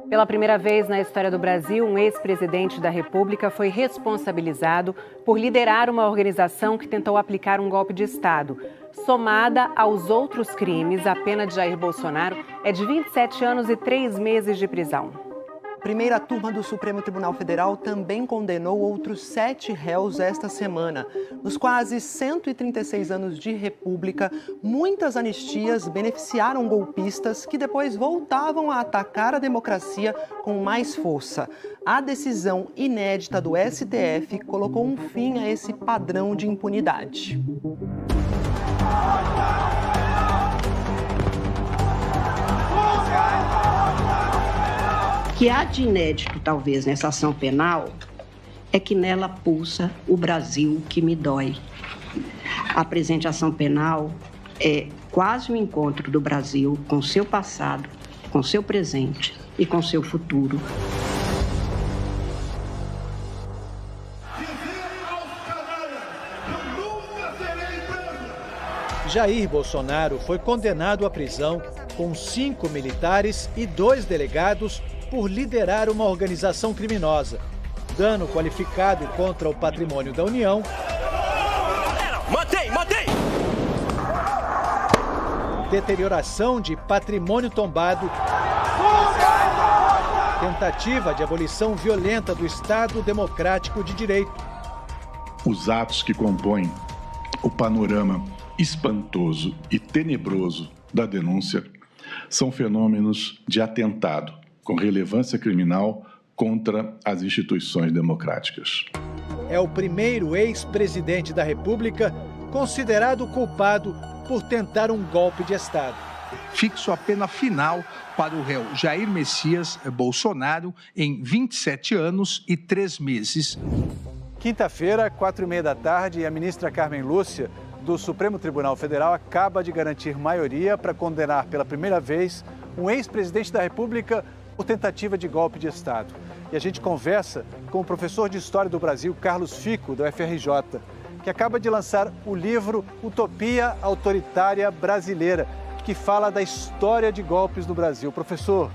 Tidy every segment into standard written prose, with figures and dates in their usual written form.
Pela primeira vez na história do Brasil, um ex-presidente da República foi responsabilizado por liderar uma organização que tentou aplicar um golpe de Estado. Somada aos outros crimes, a pena de Jair Bolsonaro é de 27 anos e 3 meses de prisão. A primeira turma do Supremo Tribunal Federal também condenou outros 7 réus esta semana. Nos quase 136 anos de República, muitas anistias beneficiaram golpistas que depois voltavam a atacar a democracia com mais força. A decisão inédita do STF colocou um fim a esse padrão de impunidade. O que há de inédito, talvez, nessa ação penal é que nela pulsa o Brasil que me dói. A presente ação penal é quase um encontro do Brasil com seu passado, com seu presente e com seu futuro. Jair Bolsonaro foi condenado à prisão com 5 militares e 2 delegados por liderar uma organização criminosa. Dano qualificado contra o patrimônio da União. Mantém! Deterioração de patrimônio tombado. Tentativa de abolição violenta do Estado Democrático de Direito. Os atos que compõem o panorama espantoso e tenebroso da denúncia são fenômenos de atentado com relevância criminal contra as instituições democráticas. É o primeiro ex-presidente da República considerado culpado por tentar um golpe de Estado. Fixo a pena final para o réu Jair Messias Bolsonaro em 27 anos e 3 meses. Quinta-feira, 4h30 da tarde, e a ministra Carmen Lúcia, do Supremo Tribunal Federal, acaba de garantir maioria para condenar pela primeira vez um ex-presidente da República por tentativa de golpe de Estado. E a gente conversa com o professor de História do Brasil, Carlos Fico, do FRJ, que acaba de lançar o livro Utopia Autoritária Brasileira, que fala da história de golpes no Brasil. Professor,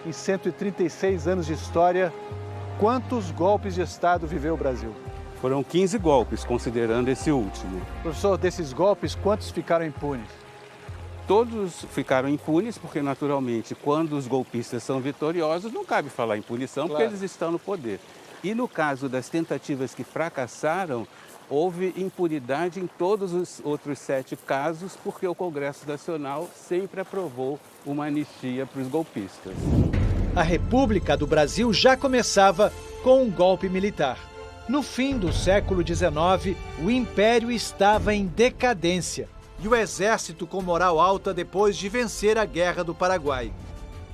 em 136 anos de história, quantos golpes de Estado viveu o Brasil? Foram 15 golpes, considerando esse último. Professor, desses golpes, quantos ficaram impunes? Todos ficaram impunes, porque, naturalmente, quando os golpistas são vitoriosos, não cabe falar em punição, porque eles estão no poder. E no caso das tentativas que fracassaram, houve impunidade em todos os outros 7 casos, porque o Congresso Nacional sempre aprovou uma anistia para os golpistas. A República do Brasil já começava com um golpe militar. No fim do século XIX, o Império estava em decadência e o Exército com moral alta depois de vencer a Guerra do Paraguai.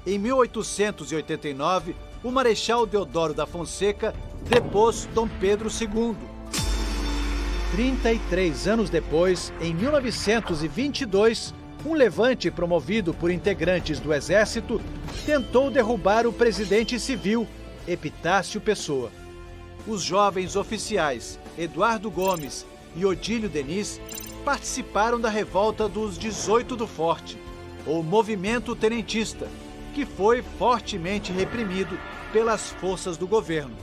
Em 1889, o Marechal Deodoro da Fonseca depôs Dom Pedro II. 33 anos depois, em 1922, um levante promovido por integrantes do Exército tentou derrubar o presidente civil, Epitácio Pessoa. Os jovens oficiais Eduardo Gomes e Odílio Denis participaram da revolta dos 18 do Forte, ou Movimento Tenentista, que foi fortemente reprimido pelas forças do governo.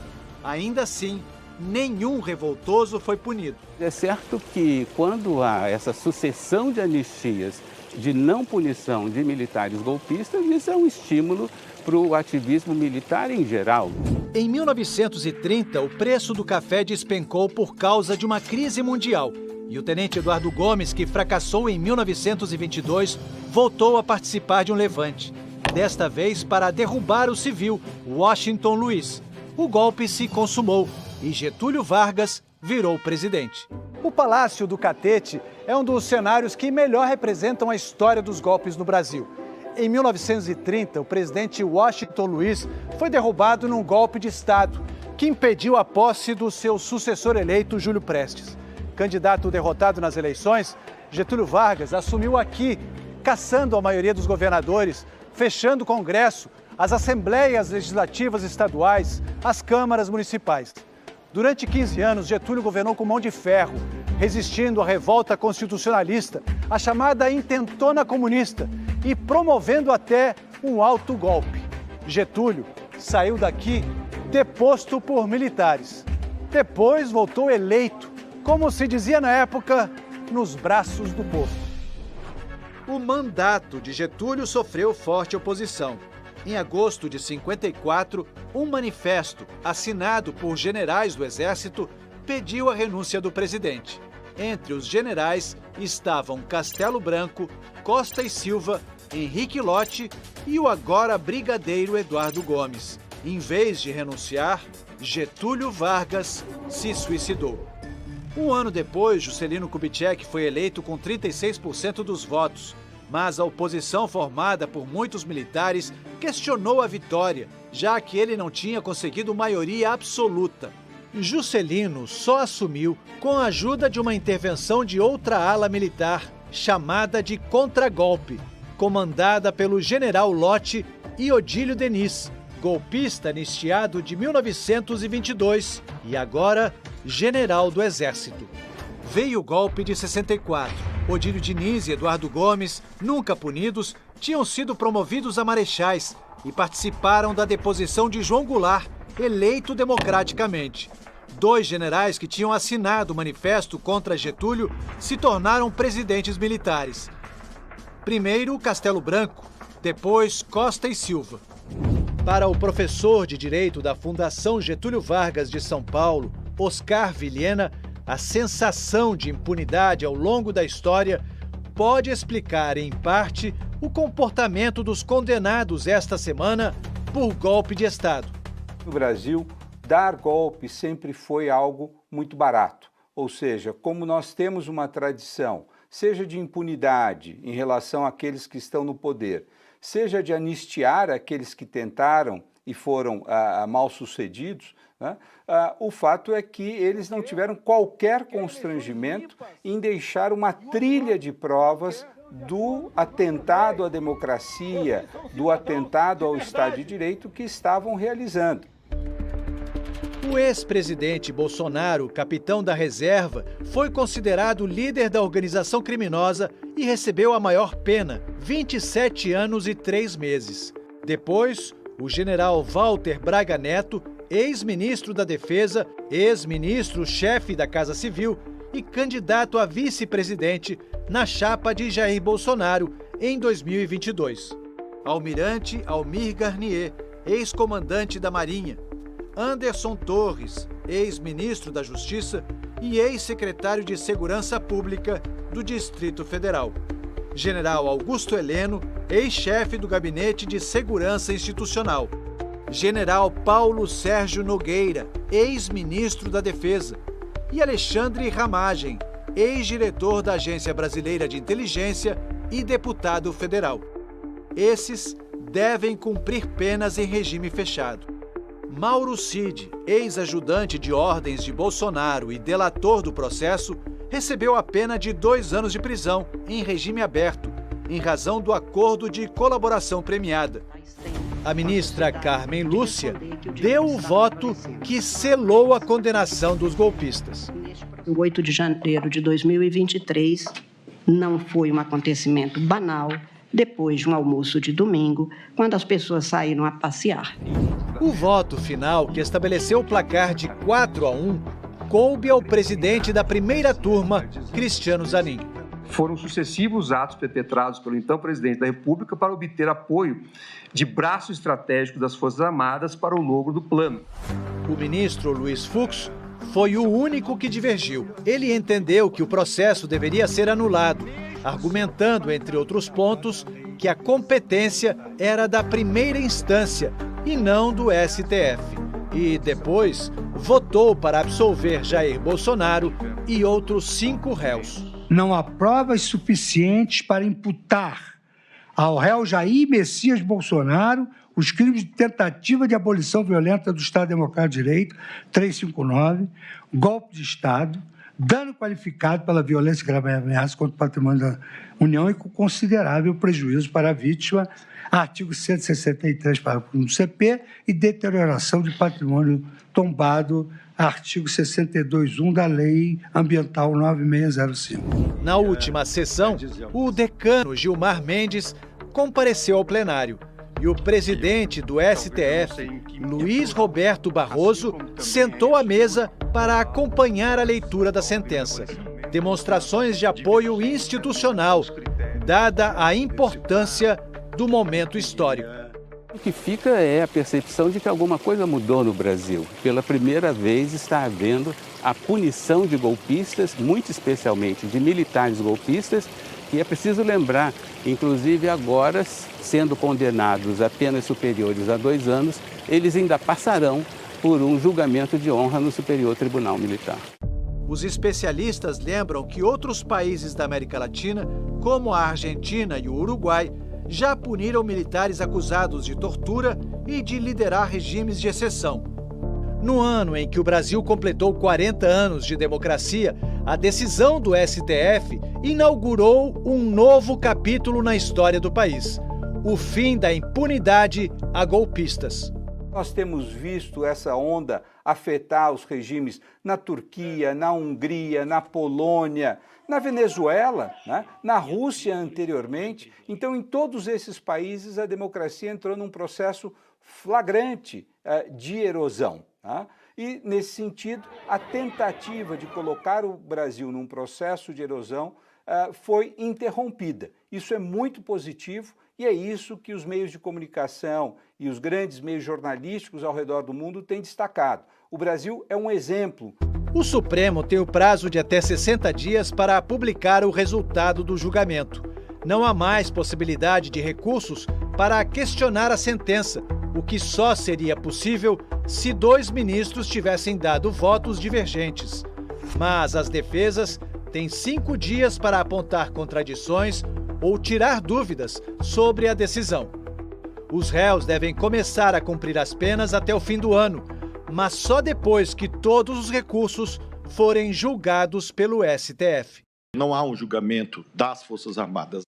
Ainda assim, nenhum revoltoso foi punido. É certo que quando há essa sucessão de anistias de não punição de militares golpistas, isso é um estímulo para o ativismo militar em geral. Em 1930, o preço do café despencou por causa de uma crise mundial. E o tenente Eduardo Gomes, que fracassou em 1922, voltou a participar de um levante. Desta vez para derrubar o civil, Washington Luiz. O golpe se consumou e Getúlio Vargas virou presidente. O Palácio do Catete é um dos cenários que melhor representam a história dos golpes no Brasil. Em 1930, o presidente Washington Luiz foi derrubado num golpe de Estado que impediu a posse do seu sucessor eleito, Júlio Prestes. Candidato derrotado nas eleições, Getúlio Vargas assumiu aqui, caçando a maioria dos governadores, fechando o Congresso, as assembleias legislativas estaduais, as câmaras municipais. Durante 15 anos, Getúlio governou com mão de ferro, resistindo à revolta constitucionalista, a chamada intentona comunista, e promovendo até um alto golpe. Getúlio saiu daqui deposto por militares. Depois voltou eleito, como se dizia na época, nos braços do povo. O mandato de Getúlio sofreu forte oposição. Em agosto de 54, um manifesto assinado por generais do Exército pediu a renúncia do presidente. Entre os generais estavam Castelo Branco, Costa e Silva, Henrique Lott e o agora brigadeiro Eduardo Gomes. Em vez de renunciar, Getúlio Vargas se suicidou. Um ano depois, Juscelino Kubitschek foi eleito com 36% dos votos, mas a oposição formada por muitos militares questionou a vitória, já que ele não tinha conseguido maioria absoluta. Juscelino só assumiu com a ajuda de uma intervenção de outra ala militar, chamada de contragolpe, comandada pelo general Lott e Odílio Denis, golpista anistiado de 1922 e agora general do Exército. Veio o golpe de 64. Odílio Diniz e Eduardo Gomes, nunca punidos, tinham sido promovidos a marechais e participaram da deposição de João Goulart, eleito democraticamente. 2 generais que tinham assinado o manifesto contra Getúlio se tornaram presidentes militares. Primeiro, Castelo Branco, depois Costa e Silva. Para o professor de Direito da Fundação Getúlio Vargas de São Paulo, Oscar Vilhena, a sensação de impunidade ao longo da história pode explicar, em parte, o comportamento dos condenados esta semana por golpe de Estado. No Brasil, dar golpe sempre foi algo muito barato. Ou seja, como nós temos uma tradição, seja de impunidade em relação àqueles que estão no poder, seja de anistiar aqueles que tentaram e foram mal sucedidos, né? O fato é que eles não tiveram qualquer constrangimento em deixar uma trilha de provas do atentado à democracia, do atentado ao Estado de Direito que estavam realizando. O ex-presidente Bolsonaro, capitão da reserva, foi considerado líder da organização criminosa e recebeu a maior pena, 27 anos e 3 meses. Depois, o general Walter Braga Neto, ex-ministro da Defesa, ex-ministro-chefe da Casa Civil e candidato a vice-presidente na chapa de Jair Bolsonaro em 2022. Almirante Almir Garnier, ex-comandante da Marinha. Anderson Torres, ex-ministro da Justiça e ex-secretário de Segurança Pública do Distrito Federal. General Augusto Heleno, ex-chefe do Gabinete de Segurança Institucional. General Paulo Sérgio Nogueira, ex-ministro da Defesa. E Alexandre Ramagem, ex-diretor da Agência Brasileira de Inteligência e deputado federal. Esses devem cumprir penas em regime fechado. Mauro Cid, ex-ajudante de ordens de Bolsonaro e delator do processo, recebeu a pena de 2 anos de prisão em regime aberto, em razão do acordo de colaboração premiada. A ministra Carmen Lúcia deu o voto que selou a condenação dos golpistas. O 8 de janeiro de 2023 não foi um acontecimento banal, depois de um almoço de domingo, quando as pessoas saíram a passear. O voto final, que estabeleceu o placar de 4-1, coube ao presidente da primeira turma, Cristiano Zanin. Foram sucessivos atos perpetrados pelo então presidente da República para obter apoio de braço estratégico das Forças Armadas para o logro do plano. O ministro Luiz Fux foi o único que divergiu. Ele entendeu que o processo deveria ser anulado, argumentando, entre outros pontos, que a competência era da primeira instância e não do STF. E depois votou para absolver Jair Bolsonaro e outros 5 réus. Não há provas suficientes para imputar ao réu Jair Messias Bolsonaro os crimes de tentativa de abolição violenta do Estado Democrático de Direito, 359, golpe de Estado, dano qualificado pela violência e grave ameaça contra o patrimônio da União e com considerável prejuízo para a vítima, artigo 163, parágrafo 1 do CP, e deterioração de patrimônio tombado, artigo 62.1 da Lei Ambiental 9605. Na última sessão, o decano Gilmar Mendes compareceu ao plenário. E o presidente do STF, Luiz Roberto Barroso, sentou à mesa para acompanhar a leitura da sentença. Demonstrações de apoio institucional, dada a importância do momento histórico. O que fica é a percepção de que alguma coisa mudou no Brasil. Pela primeira vez está havendo a punição de golpistas, muito especialmente de militares golpistas, e é preciso lembrar, inclusive agora, sendo condenados a penas superiores a 2 anos, eles ainda passarão por um julgamento de honra no Superior Tribunal Militar. Os especialistas lembram que outros países da América Latina, como a Argentina e o Uruguai, já puniram militares acusados de tortura e de liderar regimes de exceção. No ano em que o Brasil completou 40 anos de democracia, a decisão do STF inaugurou um novo capítulo na história do país: o fim da impunidade a golpistas. Nós temos visto essa onda afetar os regimes na Turquia, na Hungria, na Polônia, na Venezuela, né? Na Rússia anteriormente. Então, em todos esses países, a democracia entrou num processo flagrante de erosão. Tá? E, nesse sentido, a tentativa de colocar o Brasil num processo de erosão foi interrompida. Isso é muito positivo e é isso que os meios de comunicação e os grandes meios jornalísticos ao redor do mundo têm destacado. O Brasil é um exemplo. O Supremo tem o prazo de até 60 dias para publicar o resultado do julgamento. Não há mais possibilidade de recursos para questionar a sentença, o que só seria possível se 2 ministros tivessem dado votos divergentes. Mas as defesas têm 5 dias para apontar contradições ou tirar dúvidas sobre a decisão. Os réus devem começar a cumprir as penas até o fim do ano, mas só depois que todos os recursos forem julgados pelo STF. Não há um julgamento das Forças Armadas.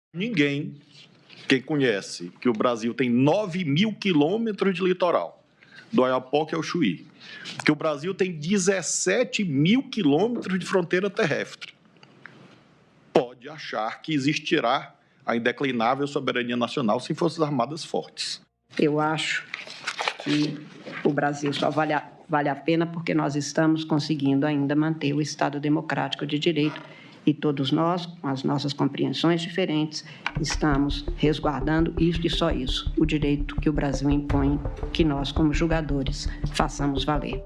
Quem conhece que o Brasil tem 9.000 quilômetros de litoral, do Oiapoque ao Chuí, que o Brasil tem 17.000 quilômetros de fronteira terrestre, pode achar que existirá a indeclinável soberania nacional sem Forças Armadas fortes. Eu acho que o Brasil só vale a pena porque nós estamos conseguindo ainda manter o Estado democrático de direito e todos nós, com as nossas compreensões diferentes, estamos resguardando isso e só isso, o direito que o Brasil impõe, que nós, como julgadores, façamos valer.